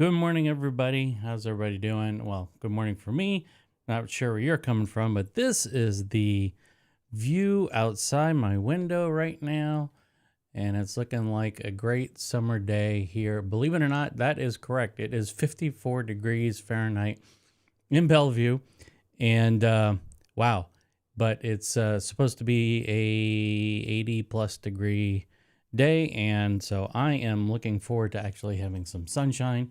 Good morning, everybody. How's everybody doing? Well, good morning for me. Not sure where you're coming from, but this is the view outside my window right now, and it's looking like a great summer day here. Believe it or not, that is correct. It is 54 degrees Fahrenheit in Bellevue, and wow, but it's supposed to be a 80 plus degree day, and so I am looking forward to actually having some sunshine.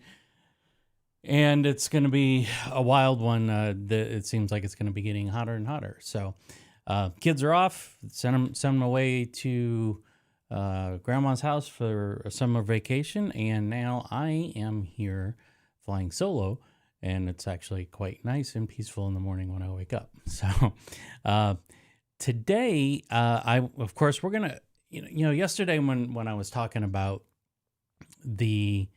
And it's going to be a wild one. It seems like it's going to be getting hotter and hotter. So kids are off. Send them away to grandma's house for a summer vacation. And now I am here flying solo. And it's actually quite nice and peaceful in the morning when I wake up. So today, of course, we're going to, yesterday when I was talking about the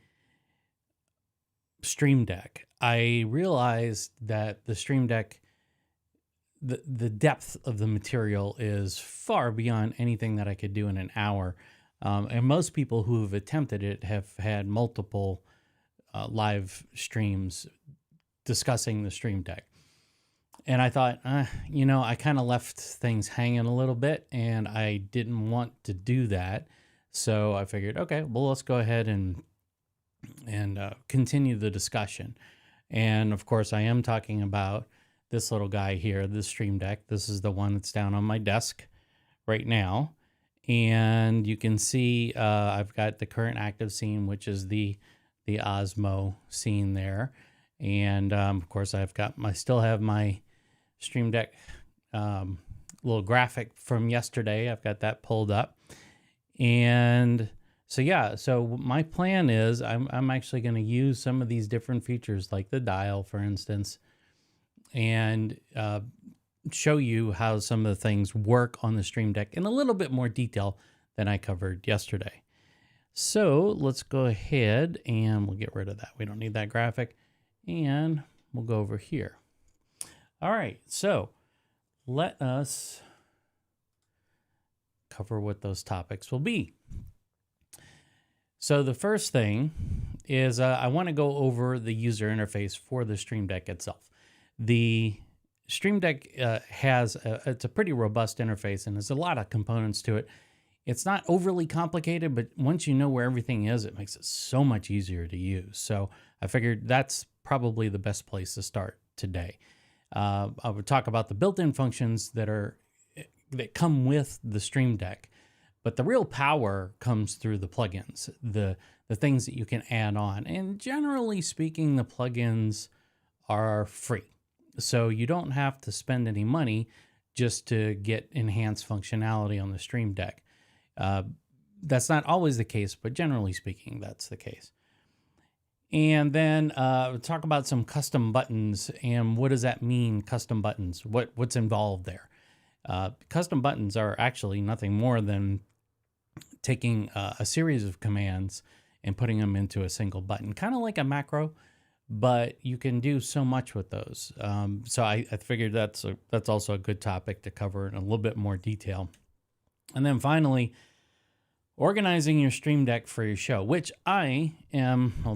Stream Deck, I realized that the Stream Deck, the depth of the material is far beyond anything that I could do in an hour. And most people who have attempted it have had multiple live streams discussing the Stream Deck. And I thought, I kind of left things hanging a little bit and I didn't want to do that. So I figured, okay, well, let's go ahead and continue the discussion. And of course, I am talking about this little guy here, the Stream Deck. This is the one that's down on my desk right now. And you can see I've got the current active scene, which is the Osmo scene there. And of course, I still have my Stream Deck little graphic from yesterday. I've got that pulled up. And so my plan is I'm actually going to use some of these different features like the dial, for instance, and show you how some of the things work on the Stream Deck in a little bit more detail than I covered yesterday. So let's go ahead and we'll get rid of that. We don't need that graphic, and we'll go over here. All right, so let us cover what those topics will be. So the first thing is I want to go over the user interface for the Stream Deck itself. The Stream Deck it's a pretty robust interface and there's a lot of components to it. It's not overly complicated, but once you know where everything is, it makes it so much easier to use. So I figured that's probably the best place to start today. I would talk about the built-in functions that come with the Stream Deck. But the real power comes through the plugins, the things that you can add on. And generally speaking, the plugins are free. So you don't have to spend any money just to get enhanced functionality on the Stream Deck. That's not always the case, but generally speaking, that's the case. And then we'll talk about some custom buttons and what does that mean, custom buttons? What's involved there? Custom buttons are actually nothing more than taking a series of commands and putting them into a single button, kind of like a macro, but you can do so much with those. So I figured that's also a good topic to cover in a little bit more detail. And then finally, organizing your Stream Deck for your show, which I'll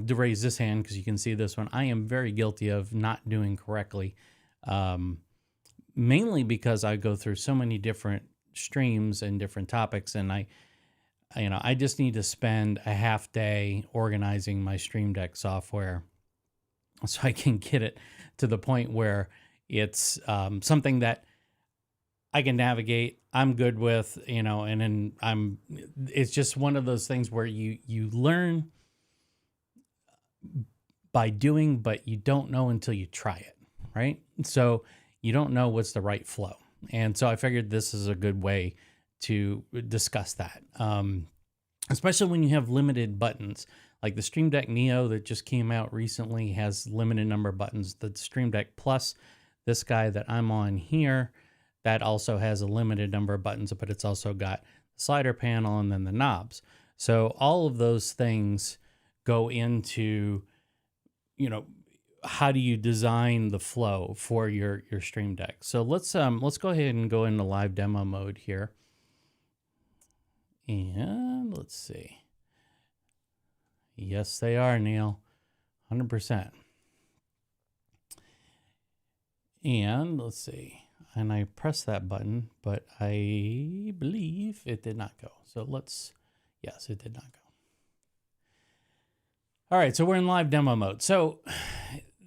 raise this hand because you can see this one. I am very guilty of not doing correctly, mainly because I go through so many different streams and different topics, and I just need to spend a half day organizing my Stream Deck software so I can get it to the point where it's something that I can navigate, I'm good with, and then it's just one of those things where you learn by doing, but you don't know until you try it, right? So you don't know what's the right flow. And so I figured this is a good way to discuss that, especially when you have limited buttons. Like the Stream Deck Neo that just came out recently has limited number of buttons. The Stream Deck Plus, this guy that I'm on here, that also has a limited number of buttons, but it's also got the slider panel and then the knobs. So all of those things go into, how do you design the flow for your Stream Deck? So let's go ahead and go into live demo mode here. And let's see. Yes, they are, Neil. 100%. And let's see. And I pressed that button, but I believe it did not go. So yes, it did not go. All right, so we're in live demo mode. So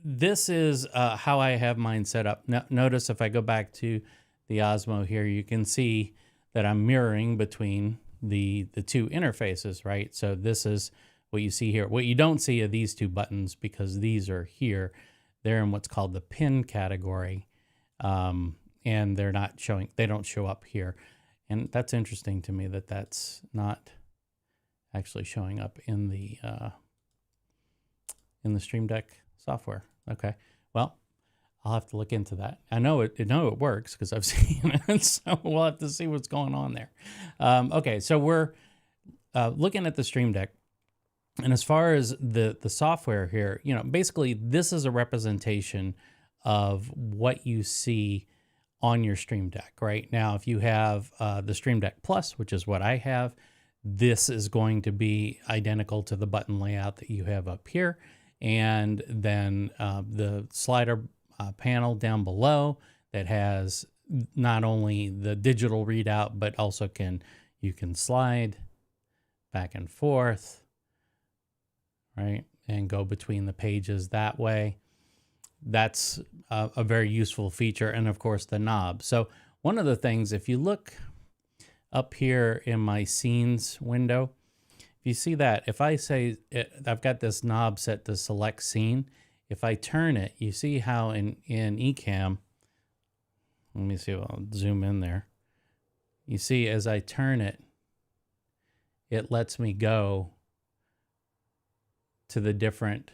this is how I have mine set up. Now, notice if I go back to the Osmo here, you can see that I'm mirroring between the two interfaces, right? So this is what you see here. What you don't see are these two buttons because these are here. They're in what's called the pin category. And they're not showing, they don't show up here. And that's interesting to me that that's not actually showing up in the Stream Deck software. Okay, well, I'll have to look into that. I know it works because I've seen it, so we'll have to see what's going on there. Okay, so we're looking at the Stream Deck. And as far as the software here, you know, basically this is a representation of what you see on your Stream Deck. Right now, if you have the Stream Deck Plus, which is what I have, this is going to be identical to the button layout that you have up here. And then the slider panel down below that has not only the digital readout, but also you can slide back and forth, right? And go between the pages that way. That's a very useful feature. And of course the knob. So one of the things, if you look up here in my scenes window, if you see that, if I say I've got this knob set to select scene, if I turn it, you see how in Ecamm, let me see, I'll zoom in there. You see as I turn it, it lets me go to the different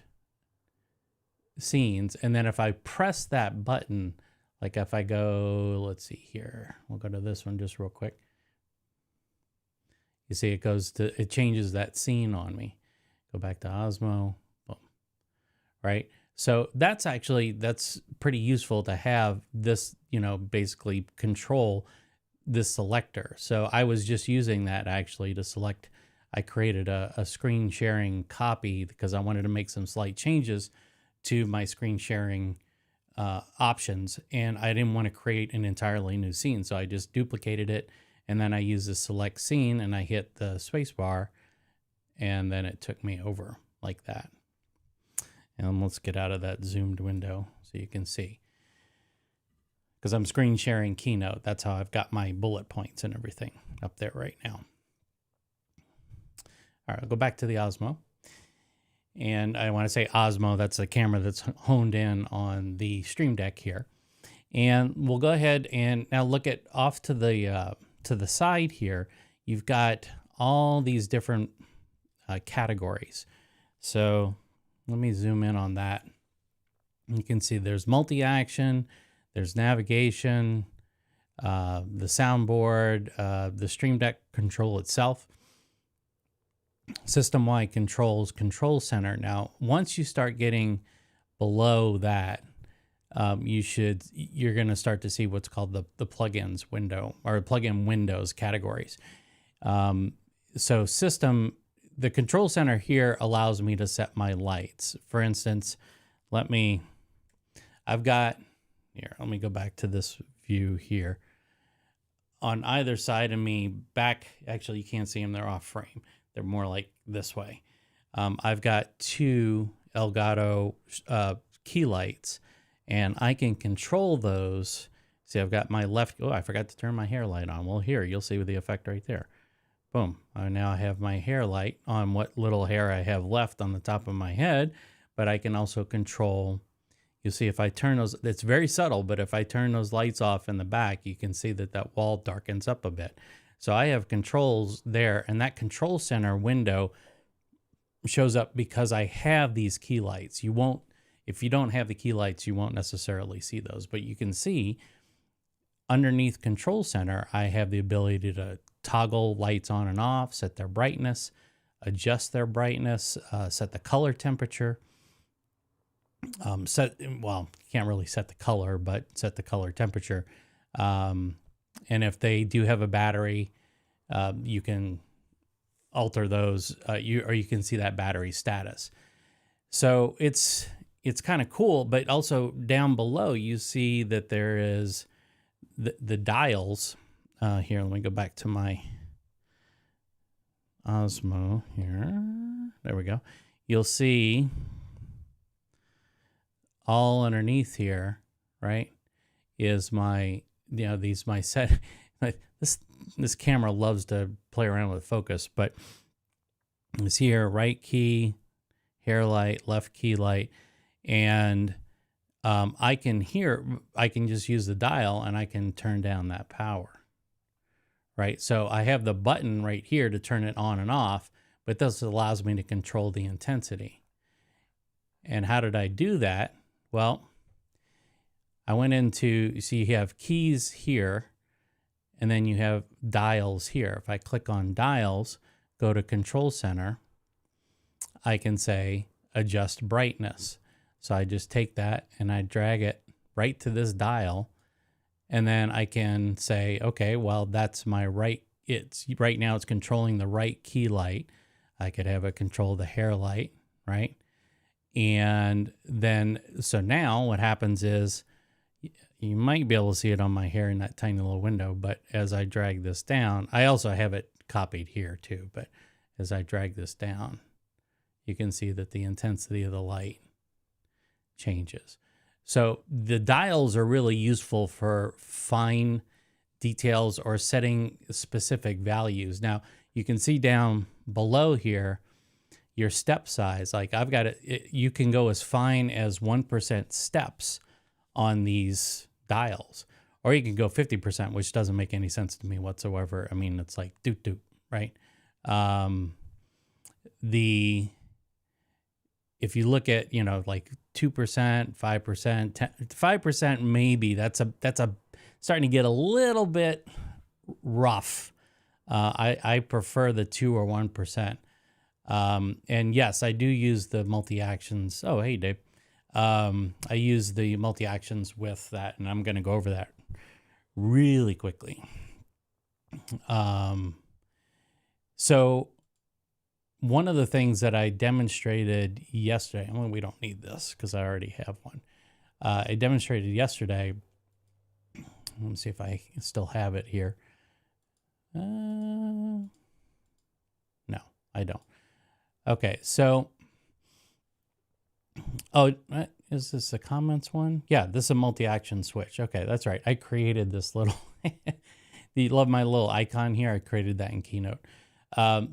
scenes. And then if I press that button, like if I go, let's see here, we'll go to this one just real quick. You see it changes that scene on me. Go back to Osmo, boom, right? So that's pretty useful to have this, you know, basically control this selector. So I was just using that actually to select. I created a screen sharing copy because I wanted to make some slight changes to my screen sharing options. And I didn't want to create an entirely new scene. So I just duplicated it. And then I used the select scene and I hit the space bar and then it took me over like that. And let's get out of that zoomed window so you can see. Because I'm screen sharing Keynote. That's how I've got my bullet points and everything up there right now. All right, I'll go back to the Osmo. And I want to say Osmo, that's a camera that's honed in on the Stream Deck here. And we'll go ahead and now look at off to the side here. You've got all these different categories. So let me zoom in on that. You can see there's multi-action, there's navigation, the soundboard, the Stream Deck control itself, system-wide controls, control center. Now, once you start getting below that, you're going to start to see what's called the plugins window or plugin windows categories. So the control center here allows me to set my lights. For instance, let me go back to this view here. On either side of me, actually you can't see them, they're off frame. They're more like this way. I've got two Elgato key lights, and I can control those. See, I've got my left, I forgot to turn my hair light on. Well, here, you'll see the effect right there. Boom, I now have my hair light on what little hair I have left on the top of my head, but I can also control, you see if I turn those, it's very subtle, but if I turn those lights off in the back, you can see that wall darkens up a bit. So I have controls there, and that control center window shows up because I have these key lights. If you don't have the key lights, you won't necessarily see those, but you can see underneath control center, I have the ability to toggle lights on and off, set their brightness, adjust their brightness, set the color temperature, you can't really set the color, but set the color temperature. And if they do have a battery, you can alter those, or you can see that battery status. So it's kind of cool, but also down below you see that there is the dials. Here, let me go back to my Osmo here. There we go. You'll see all underneath here, right, is my, these my set. This camera loves to play around with focus, but it's here, right key, hair light, left key light, and I can just use the dial and I can turn down that power, right? So I have the button right here to turn it on and off, but this allows me to control the intensity. And how did I do that? Well, I went into, you see you have keys here, and then you have dials here. If I click on dials, go to Control Center, I can say adjust brightness. So I just take that and I drag it right to this dial, and then I can say, okay, well, that's my right. Right now it's controlling the right key light. I could have it control the hair light, right? And then, so now what happens is, you might be able to see it on my hair in that tiny little window, but as I drag this down, I also have it copied here too, but as I drag this down, you can see that the intensity of the light changes. So the dials are really useful for fine details or setting specific values. Now you can see down below here, your step size. Like I've got it, you can go as fine as 1% steps on these dials, or you can go 50%, which doesn't make any sense to me whatsoever. I mean, it's like doot doot, right? If you look at, like 2%, 5%, 5%, maybe that's a starting to get a little bit rough. I prefer the 2 or 1%. And yes, I do use the multi-actions. Oh, hey, Dave. I use the multi-actions with that, and I'm going to go over that really quickly. So one of the things that I demonstrated yesterday, well, we don't need this because I already have one. I demonstrated yesterday. Let me see if I still have it here. No, I don't. Okay, so, is this a comments one? Yeah, this is a multi-action switch. Okay, that's right. I created this little, you love my little icon here. I created that in Keynote.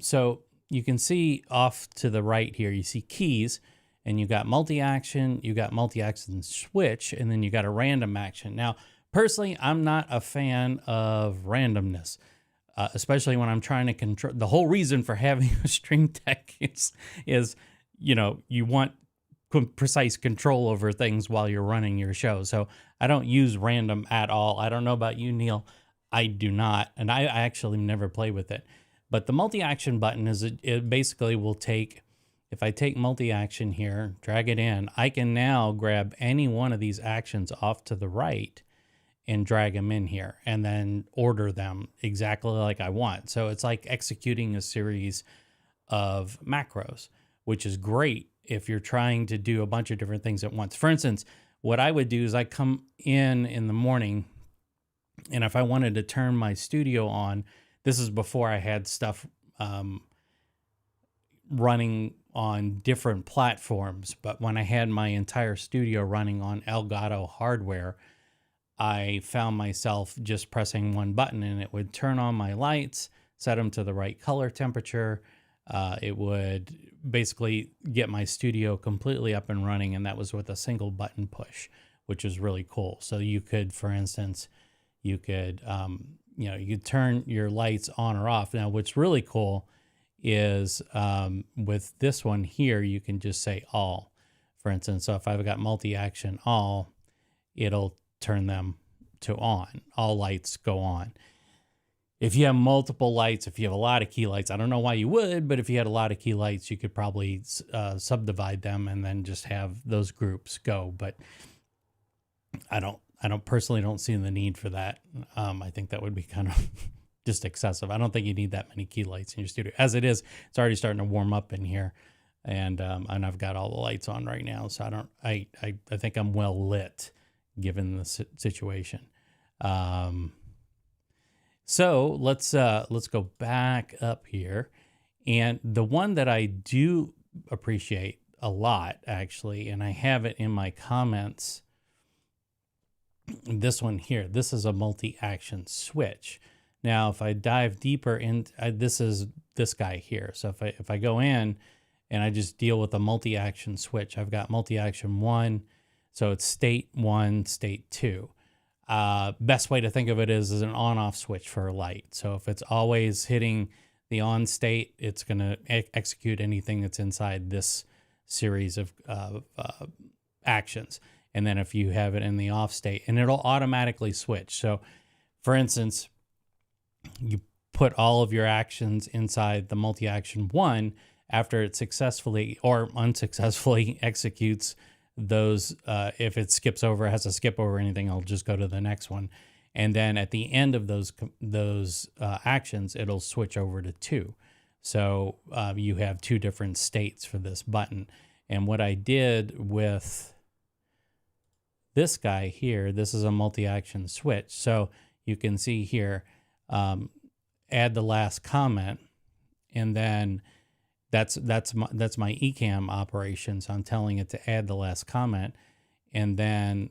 So you can see off to the right here, you see keys, and you got multi-action, you got multi-action switch, and then you got a random action. Now, personally, I'm not a fan of randomness. Especially when I'm trying to control. The whole reason for having a Stream Deck is you want precise control over things while you're running your show. So I don't use random at all. I don't know about you, Neil. I do not, and I actually never play with it. But the multi-action button it basically will take. If I take multi-action here, drag it in, I can now grab any one of these actions off to the right and drag them in here and then order them exactly like I want. So it's like executing a series of macros, which is great if you're trying to do a bunch of different things at once. For instance, what I would do is I come in the morning, and if I wanted to turn my studio on, this is before I had stuff running on different platforms, but when I had my entire studio running on Elgato hardware, I found myself just pressing one button and it would turn on my lights, set them to the right color temperature. It would basically get my studio completely up and running, and that was with a single button push, which is really cool. So you could, for instance, you could turn your lights on or off. Now, what's really cool is with this one here, you can just say all, for instance. So if I've got multi-action all, it'll turn them to on. All lights go on. If you have multiple lights, if you have a lot of key lights, I don't know why you would, but if you had a lot of key lights, you could probably subdivide them and then just have those groups go. But I personally don't see the need for that. I think that would be kind of just excessive. I don't think you need that many key lights in your studio. As it is, it's already starting to warm up in here. and I've got all the lights on right now, so I think I'm well lit given the situation. So let's go back up here, and the one that I do appreciate a lot, actually, and I have it in my comments. This one here, this is a multi-action switch. Now, if I dive deeper in, this is this guy here. So if I go in and I just deal with a multi-action switch, I've got multi-action 1, so it's state 1, state 2. Best way to think of it is an on-off switch for a light. So if it's always hitting the on state, it's going to execute anything that's inside this series of actions. And then if you have it in the off state, and it'll automatically switch. So for instance, you put all of your actions inside the multi-action 1 after it successfully or unsuccessfully executes those. If it skips over, has to skip over anything, I'll just go to the next one. And then at the end of those actions, it'll switch over to 2. So you have 2 different states for this button. And what I did with this guy here, this is a multi-action switch. So you can see here, add the last comment, and then that's my eCam operation. So I'm telling it to add the last comment and then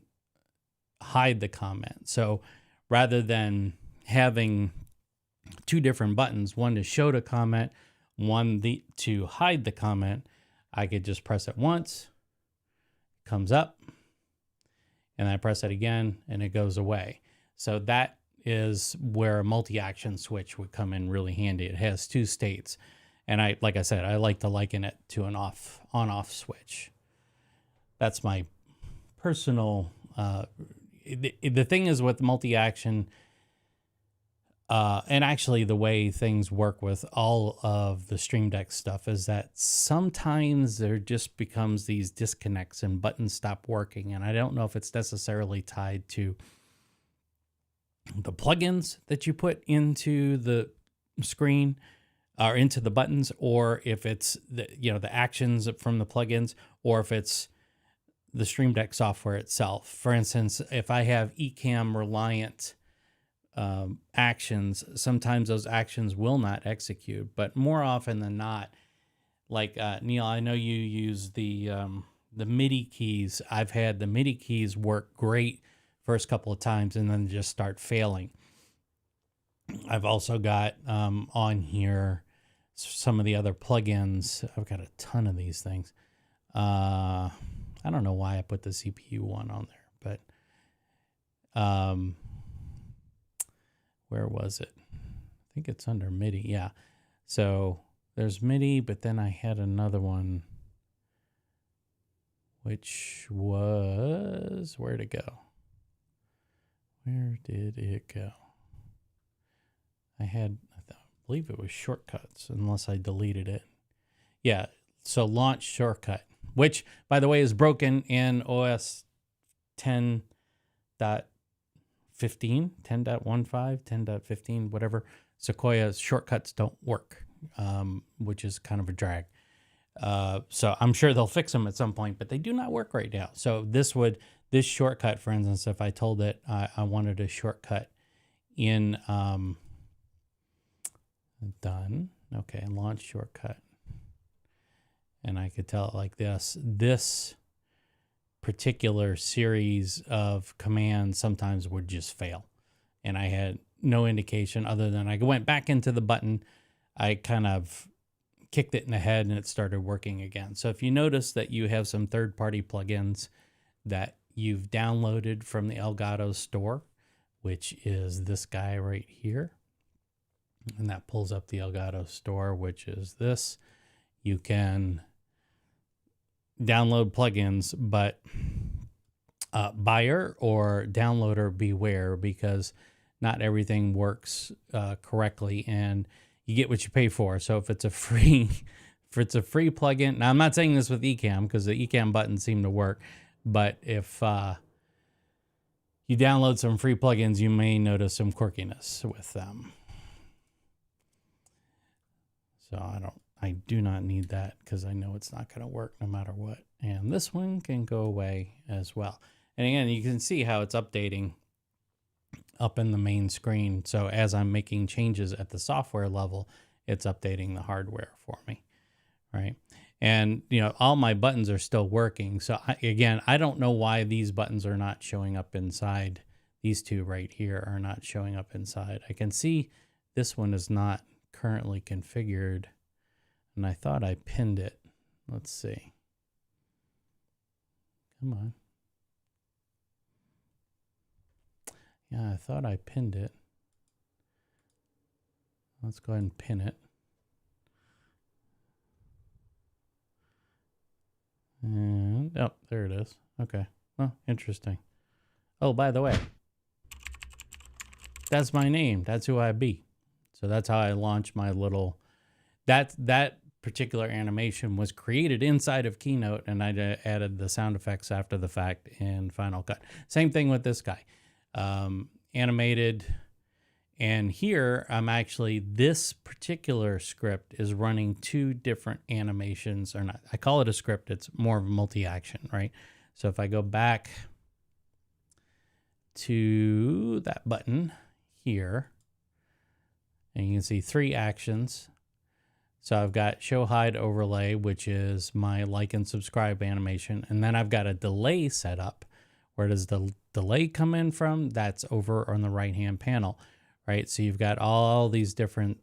hide the comment. So rather than having 2 different buttons, one to show the comment, one to hide the comment, I could just press it once, comes up, and I press it again and it goes away. So that is where a multi-action switch would come in really handy. It has 2 states. And like I said, I like to liken it to an on-off switch. That's my personal, the thing is with multi-action, and actually the way things work with all of the Stream Deck stuff is that sometimes there just becomes these disconnects and buttons stop working. And I don't know if it's necessarily tied to the plugins that you put into the screen or into the buttons, or if it's the actions from the plugins, or if it's the Stream Deck software itself. For instance, if I have eCam reliant actions, sometimes those actions will not execute, but more often than not, like Neil, I know you use the MIDI keys. I've had the MIDI keys work great first couple of times and then just start failing. I've also got on here some of the other plugins. I've got a ton of these things. I don't know why I put the CPU one on there, but where was it? I think it's under MIDI. Yeah. So there's MIDI, but then I had another one, which was, where'd it go? Where did it go? I believe it was shortcuts, unless I deleted it. Yeah. So launch shortcut, which by the way is broken in OS 10.15, 10.15, 10.15, whatever. Sequoia's shortcuts don't work, which is kind of a drag. So I'm sure they'll fix them at some point, but they do not work right now. So this shortcut, for instance, if I told it I wanted a shortcut in done, okay, launch shortcut, and I could tell it like this particular series of commands sometimes would just fail, and I had no indication other than I went back into the button, I kind of kicked it in the head, and it started working again. So if you notice that you have some third-party plugins that you've downloaded from the Elgato store, which is this guy right here, and that pulls up the Elgato store, which is this. You can download plugins, but buyer or downloader beware, because not everything works correctly, and you get what you pay for. So if it's a free plugin, now I'm not saying this with eCam because the eCam buttons seem to work, but if you download some free plugins, you may notice some quirkiness with them. So I I do not need that because I know it's not going to work no matter what. And this one can go away as well. And again, you can see how it's updating up in the main screen. So as I'm making changes at the software level, it's updating the hardware for me, right? And, you know, all my buttons are still working. So again, I don't know why these buttons are not showing up inside. These two right here are not showing up inside. I can see this one is not currently configured, and I thought I pinned it. Let's see. Come on. Yeah, I thought I pinned it. Let's go ahead and pin it. And, oh, there it is. Okay. Oh, interesting. Oh, by the way, that's my name. That's who I be. So that's how I launched my little, that particular animation was created inside of Keynote, and I added the sound effects after the fact in Final Cut. Same thing with this guy. Animated. And here I'm actually, this particular script is running two different animations, or not. I call it a script. It's more of a multi-action, right? So if I go back to that button here, and you can see 3 actions. So I've got show hide overlay, which is my like and subscribe animation. And then I've got a delay set up. Where does the delay come in from? That's over on the right-hand panel, right? So you've got all these different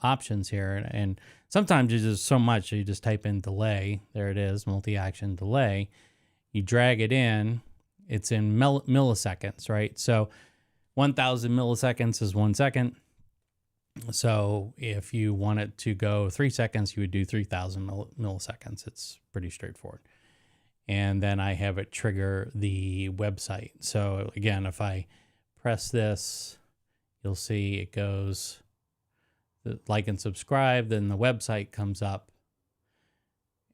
options here. And sometimes it's just so much, you just type in delay. There it is, multi-action delay. You drag it in. It's in milliseconds, right? So 1,000 milliseconds is 1 second. So if you want it to go 3 seconds, you would do 3,000 milliseconds. It's pretty straightforward. And then I have it trigger the website. So again, if I press this, you'll see it goes like and subscribe, then the website comes up.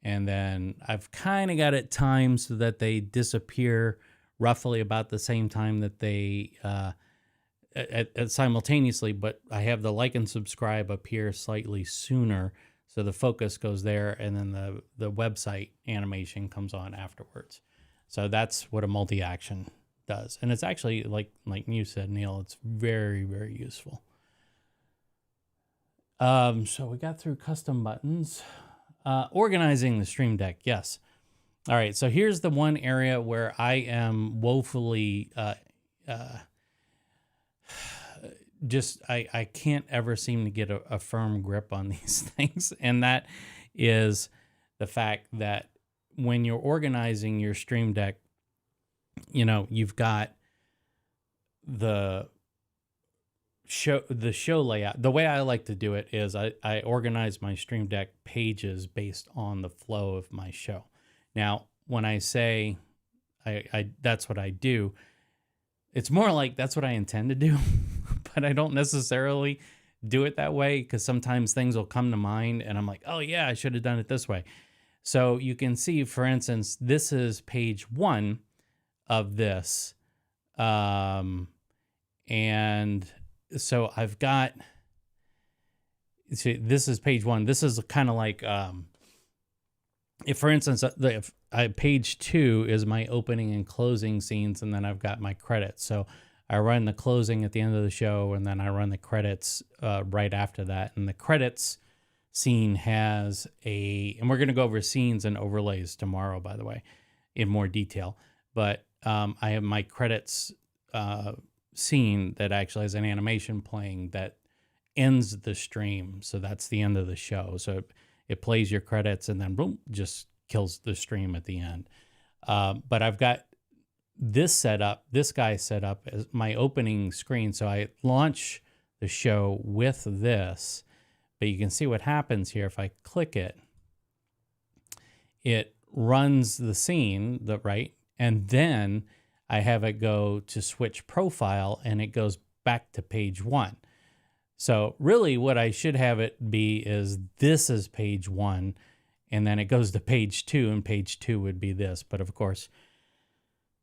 And then I've kind of got it timed so that they disappear roughly about the same time that they simultaneously, but I have the like and subscribe appear slightly sooner. So the focus goes there, and then the website animation comes on afterwards. So that's what a multi-action does. And it's actually, like you said, Neil, it's very, very useful. So we got through custom buttons. Organizing the Stream Deck, yes. All right, so here's the one area where I am woefully I can't ever seem to get a firm grip on these things. And that is the fact that when you're organizing your Stream Deck, you know, you've got the show layout. The way I like to do it is I organize my Stream Deck pages based on the flow of my show. Now, when I say that's what I do, it's more like that's what I intend to do, but I don't necessarily do it that way because sometimes things will come to mind and I'm like, oh yeah, I should have done it this way. So you can see, for instance, this is page 1 of this. And so I've got, see, this is page 1. This is kind of like, if for instance, page 2 is my opening and closing scenes, and then I've got my credits. So I run the closing at the end of the show, and then I run the credits right after that. And the credits scene has and we're going to go over scenes and overlays tomorrow, by the way, in more detail. But I have my credits scene that actually has an animation playing that ends the stream. So that's the end of the show. So it plays your credits and then boom, just kills the stream at the end. But I've got this guy set up as my opening screen. So I launch the show with this, but you can see what happens here. If I click it, it runs the scene, right? And then I have it go to switch profile and it goes back to page 1. So really what I should have it be is this is page 1, and then it goes to page 2, and page 2 would be this. But of course,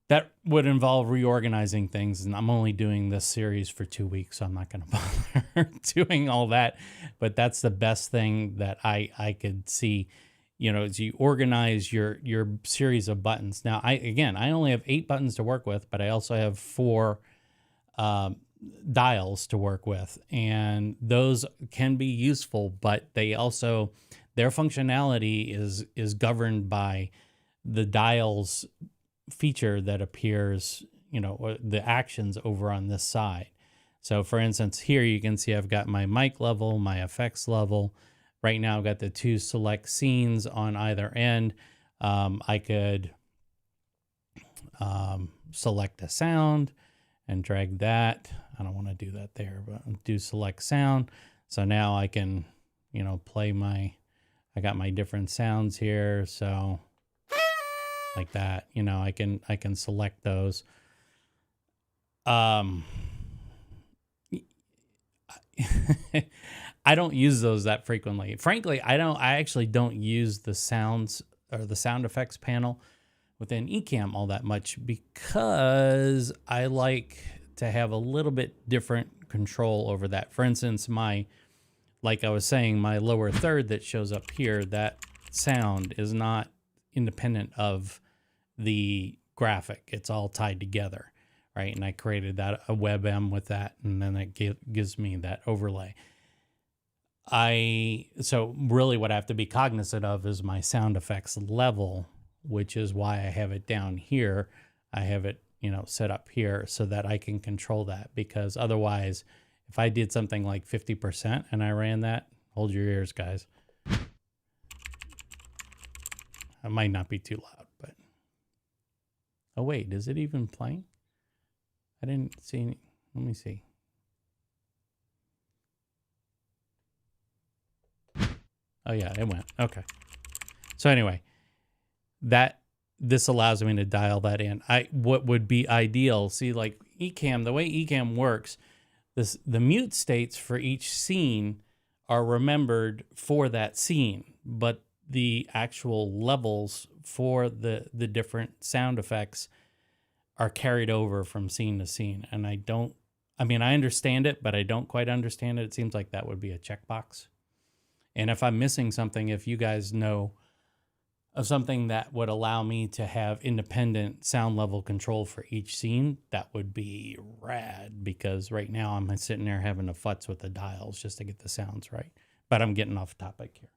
that would involve reorganizing things, and I'm only doing this series for 2 weeks, so I'm not going to bother doing all that. But that's the best thing that I could see, you know, is you organize your series of buttons. Now, I only have 8 buttons to work with, but I also have 4 dials to work with, and those can be useful, but they also, their functionality is governed by the dials feature that appears, you know, or the actions over on this side. So for instance, here you can see I've got my mic level, my effects level. Right now I've got the 2 select scenes on either end. I could select a sound and drag that. I don't want to do that there, but do select sound. So now I can, you know, play I got my different sounds here. So like that, you know, I can select those. I don't use those that frequently. Frankly, I actually don't use the sounds or the sound effects panel within Ecamm all that much, because I like to have a little bit different control over that. For instance, like I was saying, my lower third that shows up here, that sound is not independent of the graphic. It's all tied together, right? And I created that, a WebM with that, and then it gives me that overlay. So really what I have to be cognizant of is my sound effects level, which is why I have it down here. I have it, you know, set up here so that I can control that, because otherwise, if I did something like 50% and I ran that, hold your ears, guys. It might not be too loud, but... Oh, wait, is it even playing? I didn't see any. Let me see. Oh, yeah, it went. Okay. So anyway, this allows me to dial that in. What would be ideal, see, like Ecamm, the way Ecamm works, the mute states for each scene are remembered for that scene, but the actual levels for the different sound effects are carried over from scene to scene. And I understand it, but I don't quite understand it. It seems like that would be a checkbox. And if I'm missing something, if you guys know of something that would allow me to have independent sound level control for each scene, that would be rad, because right now I'm sitting there having to futz with the dials just to get the sounds right. But I'm getting off topic here.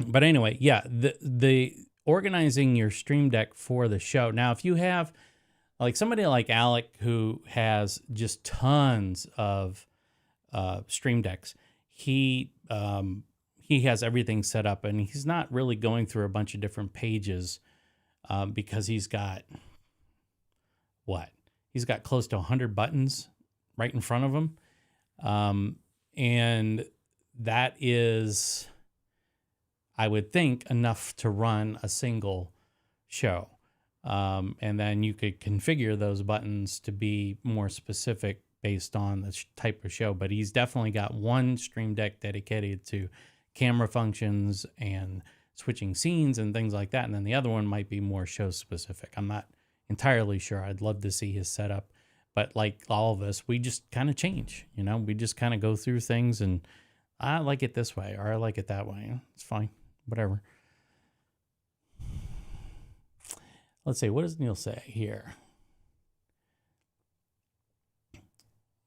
But anyway, yeah, the organizing your Stream Deck for the show. Now, if you have like somebody like Alec who has just tons of Stream Decks, he has everything set up, and he's not really going through a bunch of different pages because he's got he's got close to 100 buttons right in front of him, and that is, I would think, enough to run a single show. And then you could configure those buttons to be more specific based on the type of show. But he's definitely got one Stream Deck dedicated to camera functions and switching scenes and things like that. And then the other one might be more show specific. I'm not entirely sure. I'd love to see his setup. But like all of us, we just kind of change, you know, we just kind of go through things, and I like it this way, or I like it that way. It's fine, whatever. Let's see, what does Neil say here?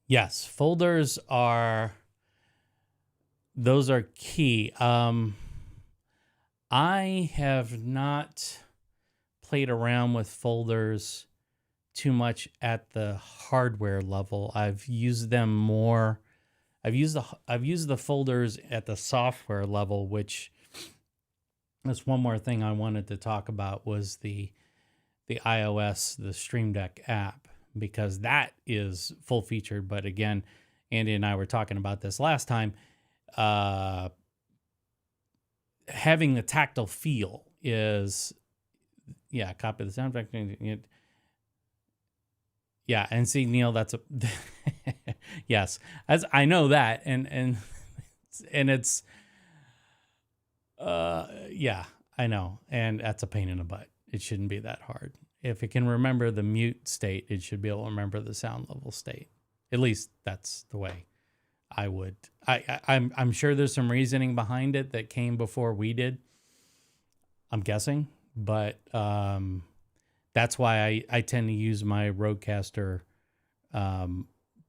Yes, folders those are key. I have not played around with folders too much at the hardware level. I've used them more. I've used the folders at the software level, which that's one more thing I wanted to talk about, was the iOS, the Stream Deck app, because that is full featured. But again, Andy and I were talking about this last time. Having the tactile feel is, yeah, copy the sound effect. Yeah, and see, Neil, that's a yes, as I know that, and it's yeah, I know, and that's a pain in the butt. It shouldn't be that hard. if it can remember the mute state, it should be able to remember the sound level state. At least that's the way I would. I'm sure there's some reasoning behind it that came before we did. I'm guessing, but that's why I tend to use my Rodecaster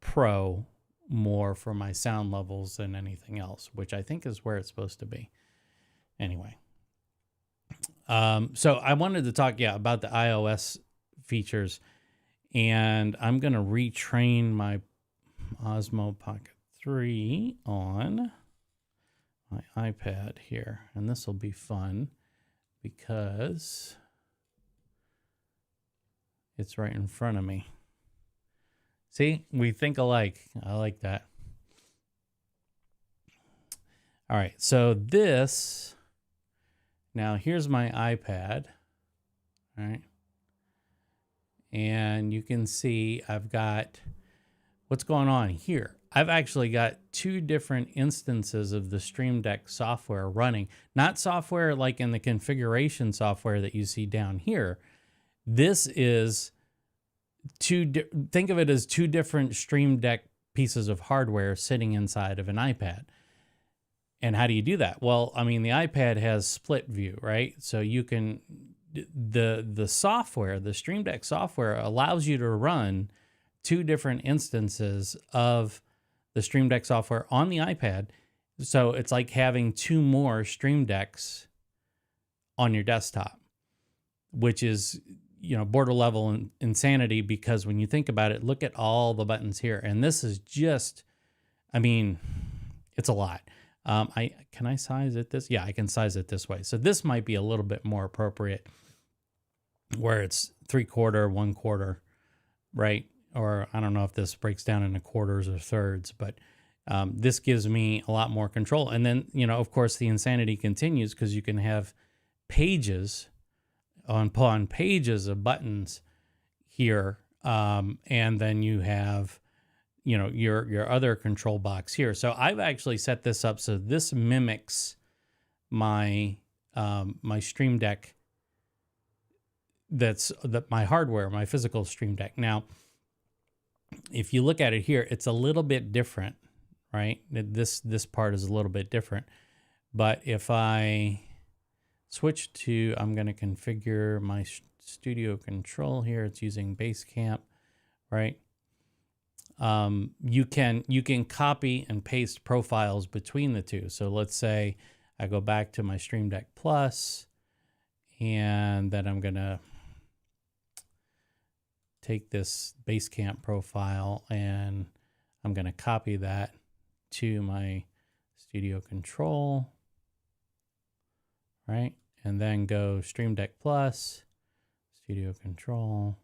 Pro more for my sound levels than anything else, which I think is where it's supposed to be. Anyway, so I wanted to talk, about the iOS features, and I'm going to retrain my Osmo Pocket 3 on my iPad here, and this will be fun because it's right in front of me. See, we think alike. I like that. All right, so this, now here's my iPad, all right? And you can see I've got, what's going on here? I've actually got two different instances of the Stream Deck software running. Not software like in the configuration software that you see down here. This is think of it as two different Stream Deck pieces of hardware sitting inside of an iPad. And how do you do that? Well, I mean, the iPad has split view, right? So you can, the software, the Stream Deck software allows you to run two different instances of the Stream Deck software on the iPad. So it's like having two more Stream Decks on your desktop, which is, border level insanity, because when you think about it, look at all the buttons here. And this is just, I mean, it's a lot. Can I size it this? Yeah, I can size it this way. So this might be a little bit more appropriate where it's 3/4, 1/4, right? Or I don't know if this breaks down into quarters or thirds, but this gives me a lot more control. And then, of course, the insanity continues because you can have pages upon pages of buttons here. And then you have, your other control box here. So I've actually set this up so this mimics my my Stream Deck. That's my hardware, my physical Stream Deck. Now, if you look at it here, it's a little bit different, right? This part is a little bit different. But if I switch to, I'm going to configure my studio control here. It's using Basecamp, right? You can copy and paste profiles between the two. So let's say I go back to my Stream Deck Plus, and then I'm going to take this Basecamp profile and I'm going to copy that to my studio control, right? And then go Stream Deck Plus, studio control,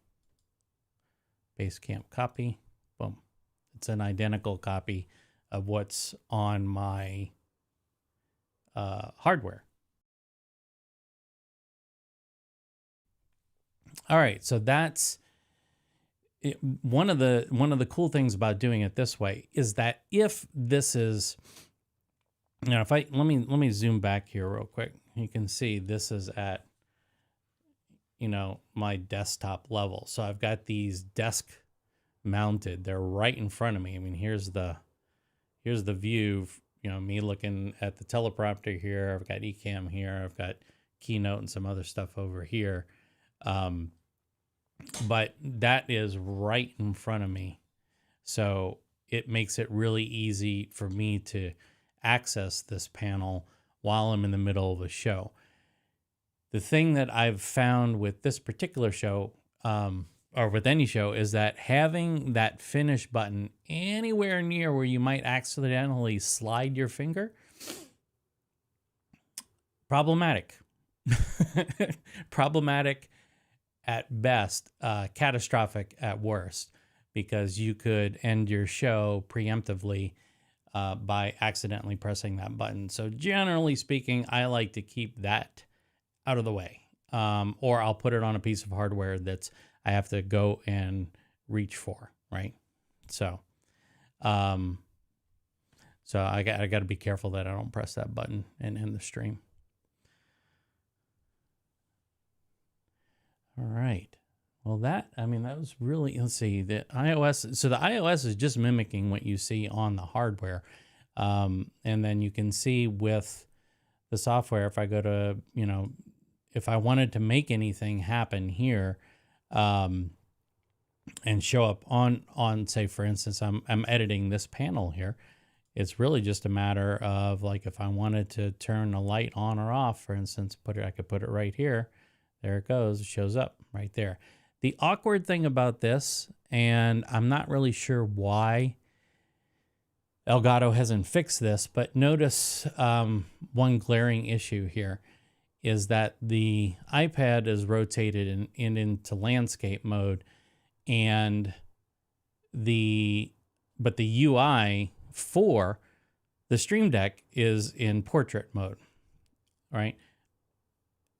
Basecamp copy, boom. It's an identical copy of what's on my hardware. All right, so that's it. One of the cool things about doing it this way is that if this is, if I let me zoom back here real quick, you can see this is at my desktop level. So I've got these desk mounted. They're right in front of me. I mean, here's the view. Me looking at the teleprompter here. I've got Ecamm here. I've got Keynote and some other stuff over here. But that is right in front of me. So it makes it really easy for me to access this panel while I'm in the middle of a show. The thing that I've found with this particular show, or with any show, is that having that finish button anywhere near where you might accidentally slide your finger, problematic. Problematic at best, catastrophic at worst, because you could end your show preemptively by accidentally pressing that button. So generally speaking, I like to keep that out of the way, or I'll put it on a piece of hardware that's I have to go and reach for, right? So, I got to be careful that I don't press that button and end the stream. All right. Well, I mean, that was really, let's see, the iOS. So the iOS is just mimicking what you see on the hardware. And then you can see with the software, if I go to, if I wanted to make anything happen here, and show up on say, for instance, I'm editing this panel here. It's really just a matter of, like, if I wanted to turn a light on or off, for instance, I could put it right here. There it goes. It shows up right there. The awkward thing about this, and I'm not really sure why Elgato hasn't fixed this, but notice one glaring issue here is that the iPad is rotated into landscape mode, and but the UI for the Stream Deck is in portrait mode, right?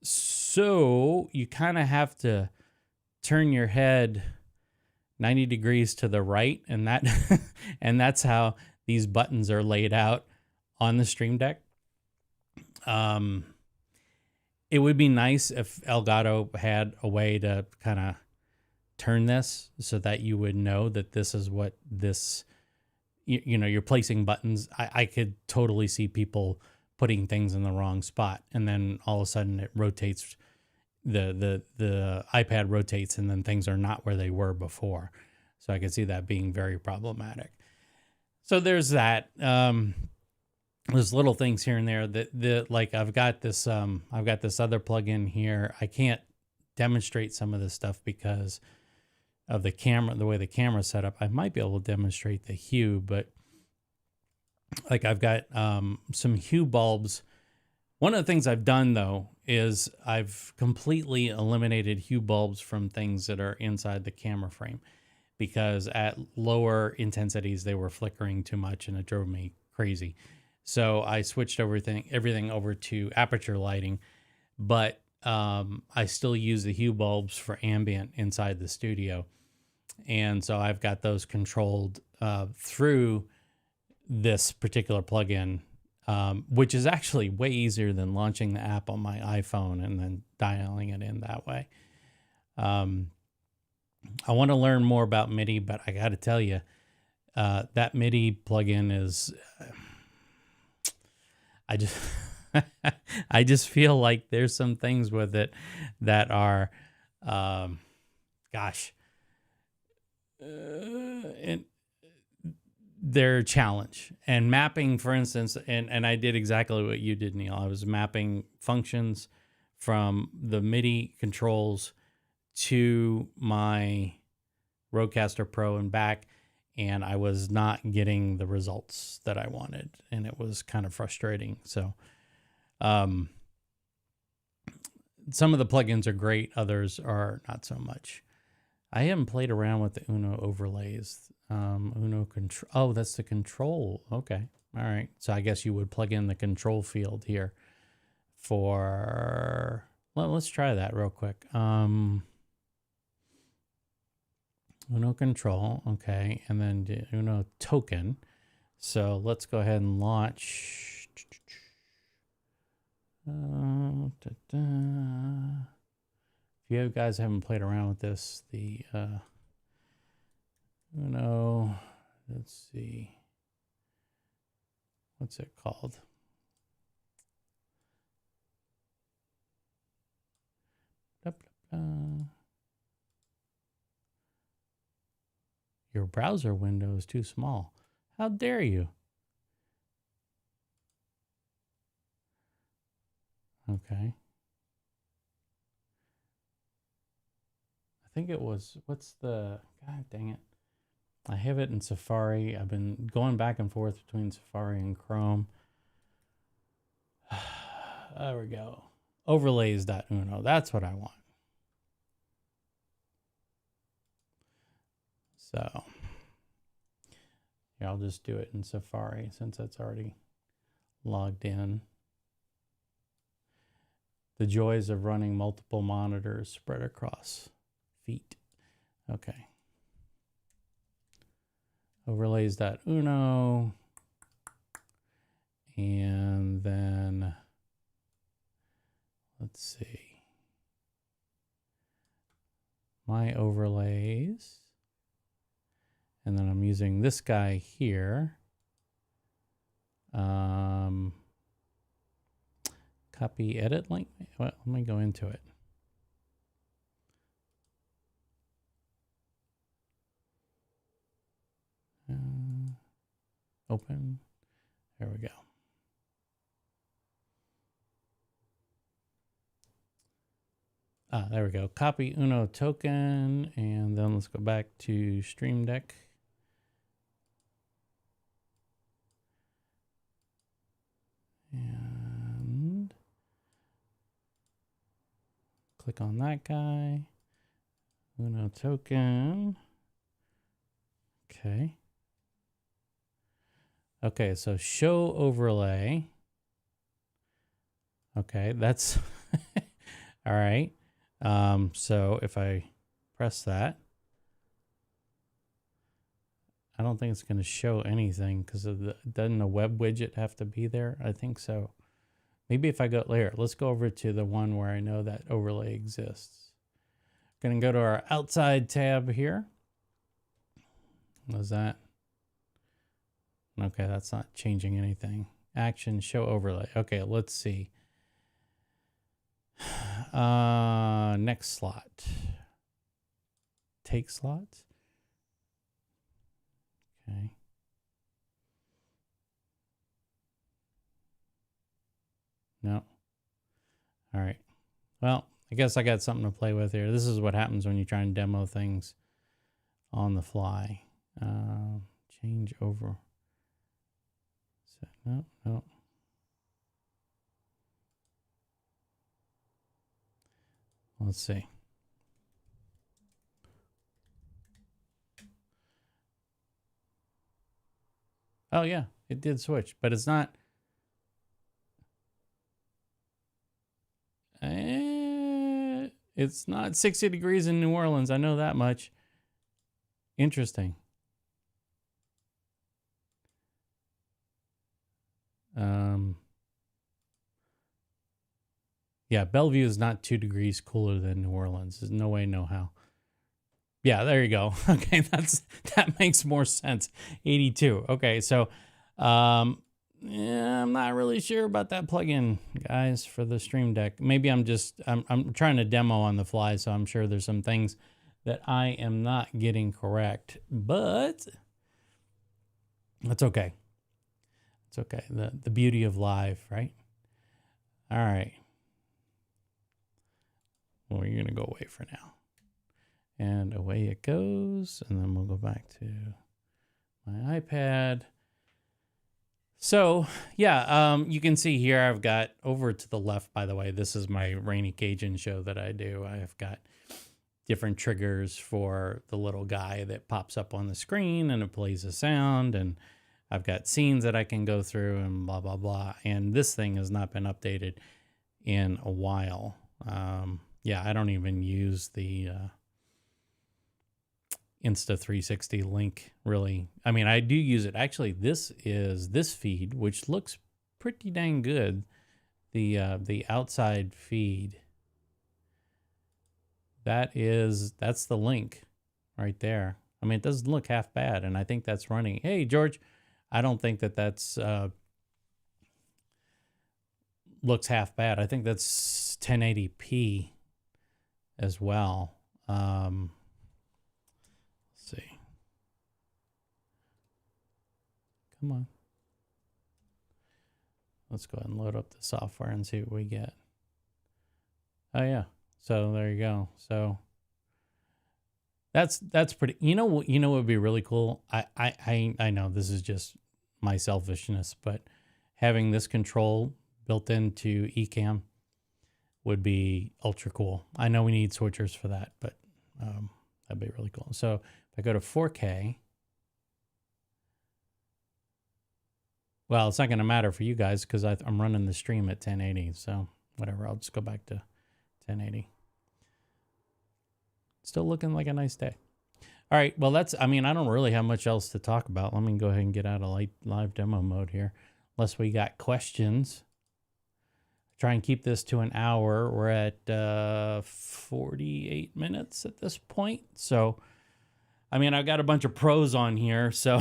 So you kind of have to turn your head 90 degrees to the right, and that's how these buttons are laid out on the Stream Deck. It would be nice if Elgato had a way to kind of turn this so that you would know that this is what this, you're placing buttons. I could totally see people putting things in the wrong spot, and then all of a sudden it rotates, the iPad rotates, and then things are not where they were before. So I could see that being very problematic. So there's that. There's little things here and there that like I've got this other plugin here. I can't demonstrate some of this stuff because of the camera, the way the camera's set up. I might be able to demonstrate the hue, but like I've got some hue bulbs. One of the things I've done though is I've completely eliminated hue bulbs from things that are inside the camera frame, because at lower intensities they were flickering too much and it drove me crazy. So I switched everything over to aperture lighting, but I still use the hue bulbs for ambient inside the studio. And so I've got those controlled through this particular plugin, which is actually way easier than launching the app on my iPhone and then dialing it in that way. I want to learn more about MIDI, but I got to tell you, that MIDI plugin is, I just feel like there's some things with it that are, and they're a challenge. And mapping, for instance, and I did exactly what you did, Neil. I was mapping functions from the MIDI controls to my Rodecaster Pro and back, and I was not getting the results that I wanted, and it was kind of frustrating. So some of the plugins are great, others are not so much. I haven't played around with the Uno overlays. Uno control. Oh, that's the control. Okay. All right. So I guess you would plug in the control field here for, well, let's try that real quick. Uno control. Okay. And then the Uno token. So let's go ahead and launch. If you guys haven't played around with this, the Uno, let's see, what's it called? Your browser window is too small. How dare you? Okay. I think it was, what's the, God dang it. I have it in Safari. I've been going back and forth between Safari and Chrome. There we go. Overlays.uno. That's what I want. So yeah, I'll just do it in Safari since that's already logged in. The joys of running multiple monitors spread across feet. Okay. Overlays.uno. And then let's see. my overlays. And then I'm using this guy here. Copy edit link. Well, let me go into it. Open. There we go. There we go. Copy Uno token, and then let's go back to Stream Deck. And click on that guy. Uno token. Okay. Okay, so show overlay. Okay, that's all right. So if I press that, I don't think it's going to show anything because of the, doesn't the web widget have to be there? I think so. Maybe if I go later, let's go over to the one where I know that overlay exists. Going to go to our outside tab here. Was that? Okay, that's not changing anything. Action, show overlay. Okay, let's see. Next slot. Take slots. Okay. No. All right. Well, I guess I got something to play with here. This is what happens when you try and demo things on the fly. Change over. No, no. Let's see. Oh yeah, it did switch, but it's not. It's not 60 degrees in New Orleans. I know that much. Interesting. Yeah, Bellevue is not 2 degrees cooler than New Orleans. There's no way, no how. Yeah, there you go. Okay, that makes more sense. 82. Okay, so yeah, I'm not really sure about that plugin, guys, for the Stream Deck. Maybe I'm trying to demo on the fly, so I'm sure there's some things that I am not getting correct, but that's okay. It's okay. The beauty of live, right? All right. Well, we're going to go away for now. And away it goes. And then we'll go back to my iPad. So, yeah, you can see here I've got over to the left, by the way, this is my Rainy Cajun show that I do. I've got different triggers for the little guy that pops up on the screen and it plays a sound. And I've got scenes that I can go through and blah, blah, blah. And this thing has not been updated in a while. Yeah, I don't even use the Insta360 link, really. I mean, I do use it. Actually, this is this feed, which looks pretty dang good. The outside feed. That's the link right there. I mean, it doesn't look half bad, and I think that's running. Hey, George, I don't think that's looks half bad. I think that's 1080p as well. Let's see. Come on. Let's go ahead and load up the software and see what we get. Oh yeah. So there you go. So that's pretty, you know what would be really cool? I know this is just my selfishness, but having this control built into Ecamm would be ultra cool. I know we need switchers for that, but that'd be really cool. So if I go to 4K, well, it's not going to matter for you guys because I'm running the stream at 1080. So whatever, I'll just go back to 1080. Still looking like a nice day. All right, well, I mean, I don't really have much else to talk about. Let me go ahead and get out of live demo mode here, unless we got questions. try and keep this to an hour. We're at 48 minutes at this point. So, I mean, I've got a bunch of pros on here, so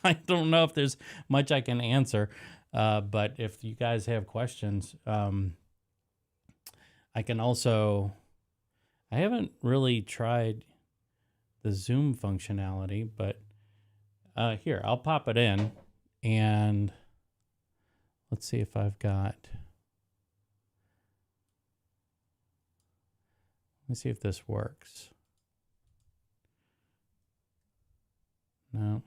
I don't know if there's much I can answer. But if you guys have questions, I can also, I haven't really tried the Zoom functionality, but here, I'll pop it in and let's see if I've got, let me see if this works. No.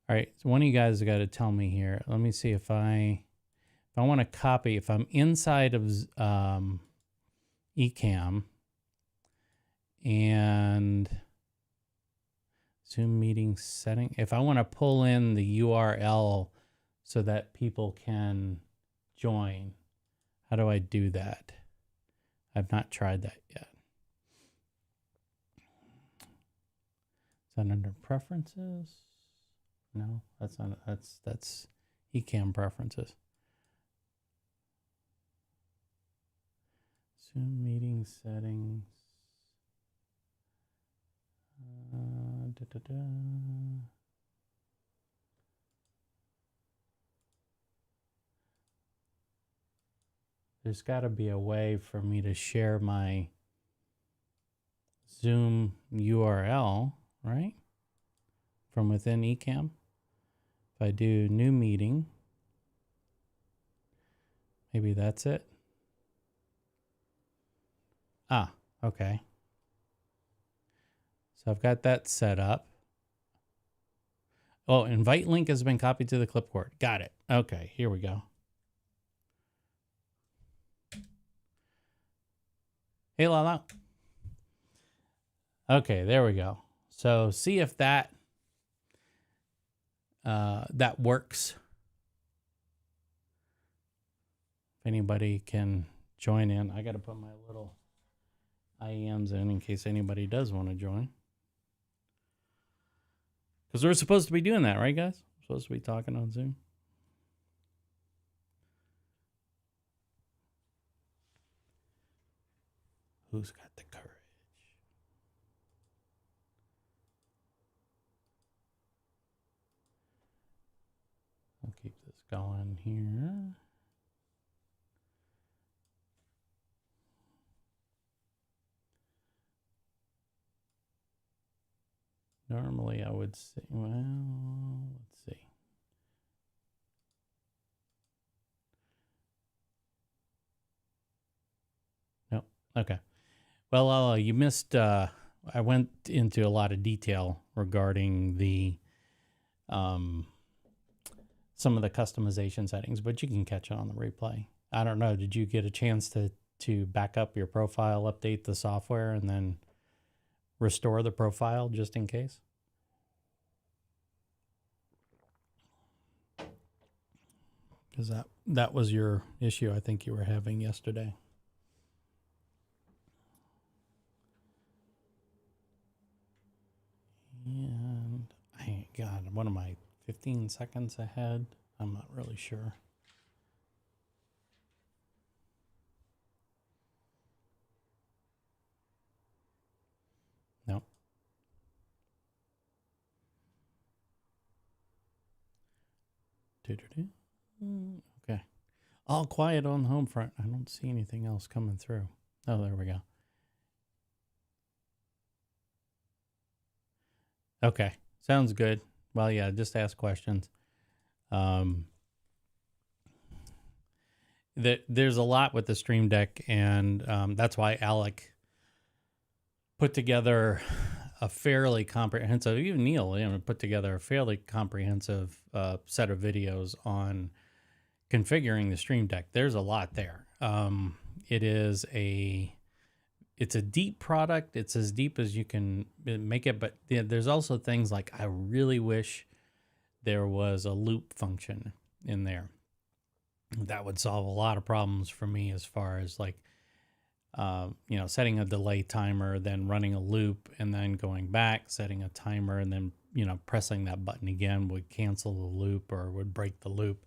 All right, so one of you guys got to tell me here. Let me see if I want to copy, if I'm inside of Ecamm and Zoom meeting setting, if I want to pull in the URL so that people can join, how do I do that? I've not tried that yet. Is that under preferences? No, that's not, that's Ecamm preferences. Zoom meeting settings. There's got to be a way for me to share my Zoom URL, right? From within Ecamm. If I do new meeting, maybe that's it. Ah, okay. So I've got that set up. Oh, invite link has been copied to the clipboard. Got it. Okay, here we go. Hey, Lala. Okay, there we go. So see if that that works. If anybody can join in, I got to put my little IEMs in case anybody does want to join. Because we're supposed to be doing that, right, guys? We're supposed to be talking on Zoom. Who's got the courage? I'll keep this going here. Normally I would say, well, let's see. Nope. Okay. Well, you missed, I went into a lot of detail regarding the, some of the customization settings, but you can catch it on the replay. I don't know. Did you get a chance to back up your profile, update the software, and then restore the profile just in case? Because that was your issue I think you were having yesterday. And God, what am I, 15 seconds ahead? I'm not really sure. Nope. Okay. All quiet on the home front. I don't see anything else coming through. Oh, there we go. Okay. Sounds good. Well, yeah, just ask questions. There's a lot with the Stream Deck, and that's why Alec put together a fairly comprehensive, even Neil, put together a fairly comprehensive set of videos on configuring the Stream Deck. There's a lot there. It's a deep product. It's as deep as you can make it, but there's also things like I really wish there was a loop function in there. That would solve a lot of problems for me as far as like, setting a delay timer, then running a loop, and then going back, setting a timer, and then, pressing that button again would cancel the loop or would break the loop.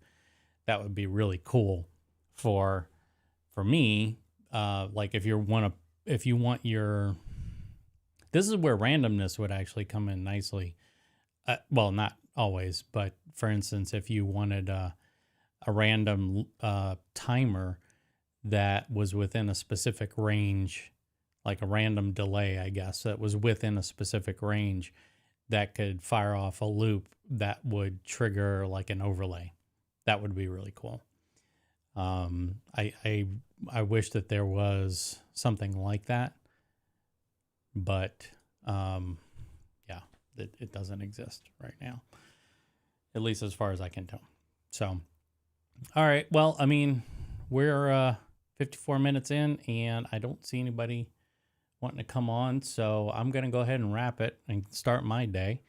That would be really cool. for me, like if you want your, this is where randomness would actually come in nicely. Well, not always, but for instance, if you wanted a random timer that was within a specific range, like a random delay, I guess, that was within a specific range that could fire off a loop that would trigger like an overlay. That would be really cool. I wish that there was something like that, but yeah, it doesn't exist right now, at least as far as I can tell. So, all right. Well, I mean, we're 54 minutes in, and I don't see anybody wanting to come on, so I'm going to go ahead and wrap it and start my day.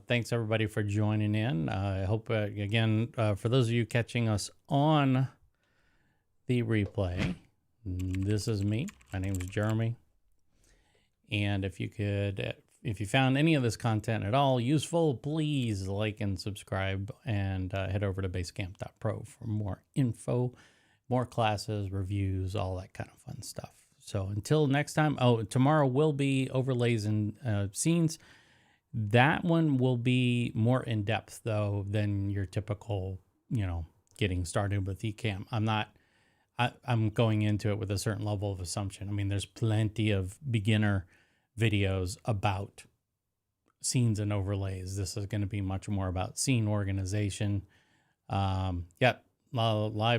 Thanks everybody for joining in. I hope, again, for those of you catching us on the replay, this is me. My name is Jeremy. And if you found any of this content at all useful, please like and subscribe, and head over to basecamp.pro for more info, more classes, reviews, all that kind of fun stuff. So until next time, tomorrow will be overlays and scenes. That one will be more in depth though than your typical, getting started with Ecamm. I'm going into it with a certain level of assumption. I mean, there's plenty of beginner videos about scenes and overlays. This is going to be much more about scene organization. Live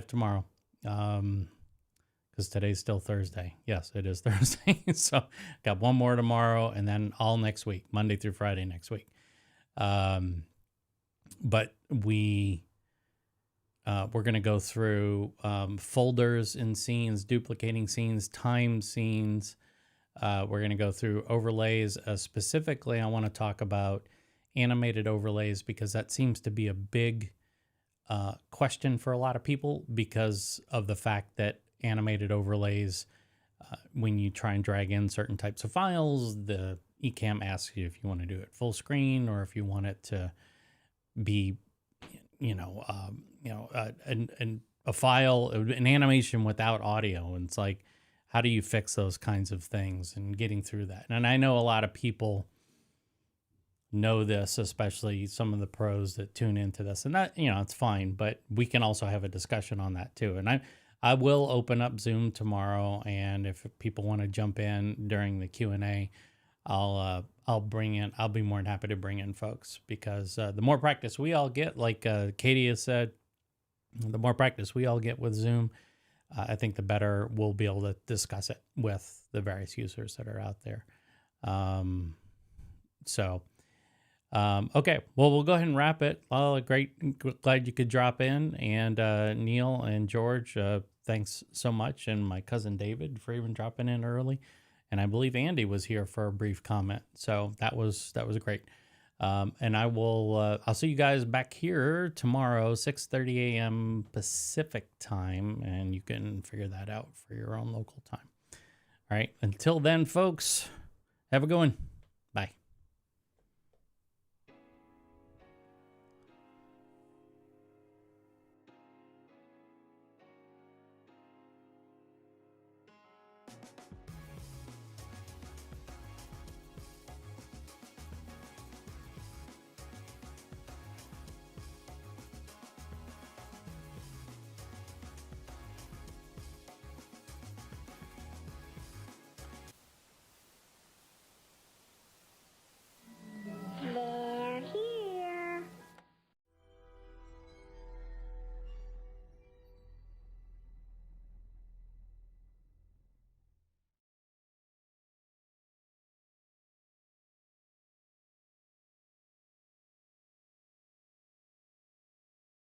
tomorrow. Because today's still Thursday. Yes, it is Thursday. So got one more tomorrow, and then all next week, Monday through Friday next week. But we're going to go through folders in scenes, duplicating scenes, time scenes. We're going to go through overlays. Specifically, I want to talk about animated overlays because that seems to be a big question for a lot of people because of the fact that animated overlays, when you try and drag in certain types of files, the Ecamm asks you if you want to do it full screen or if you want it to be, a file, an animation without audio. And it's like, how do you fix those kinds of things and getting through that? And I know a lot of people know this, especially some of the pros that tune into this, and that, it's fine, but we can also have a discussion on that too. And I will open up Zoom tomorrow, and if people want to jump in during the Q&A, I'll be more than happy to bring in folks, because the more practice we all get, like Katie has said, the more practice we all get with Zoom, I think the better we'll be able to discuss it with the various users that are out there. Okay, well, we'll go ahead and wrap it. Great. Glad you could drop in. And Neil and George, thanks so much. And my cousin David for even dropping in early. And I believe Andy was here for a brief comment. So that was great. And I'll see you guys back here tomorrow, 6:30 a.m. Pacific time. And you can figure that out for your own local time. All right. Until then, folks, have a good one.